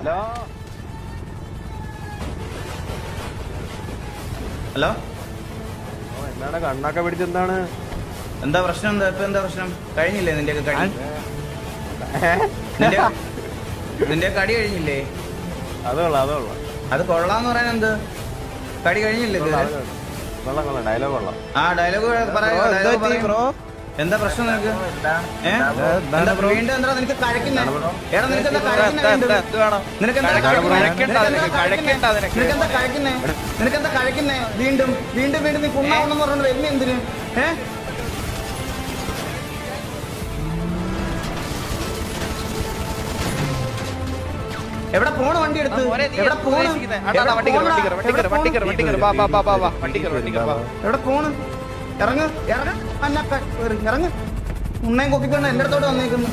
Hello എന്താണ് കണ്ണൊക്കെ പിടിച്ചെന്താണ്? എന്താ പ്രശ്നം? എന്താ ഇപ്പൊ എന്താ പ്രശ്നം? കഴിഞ്ഞില്ലേ നിന്റെയൊക്കെ കടി? നിന്റെ കടി കഴിഞ്ഞില്ലേ? അത് കൊള്ളാന്ന് പറയാൻ എന്ത്? കടി കഴിഞ്ഞില്ലേ? ഡയലോഗ് കൊള്ളാം. ആ ഡയലോഗ് പറയാ. എന്താ പ്രശ്നം നിനക്ക്? വീണ്ടും എന്താ നിനക്ക് കഴിക്കുന്നേ? എടാ നിനക്കെന്താ കഴിക്കുന്നേ? വീണ്ടും വീണ്ടും വീണ്ടും നീ പുണ്ണാവണമെന്ന് പറഞ്ഞോണ്ട് വരുന്ന എന്തിന്? എവിടെ പോണ വണ്ടി എടുത്ത്? എവിടെ പോണ്? എവിടെ പോണ്? ഇറങ്ങ് ഇറങ്ങ് ഉണ്ണയും കൊക്കിക്കൊണ്ട് എന്റെ അടുത്തോട്ട് വന്നേക്കുന്നു.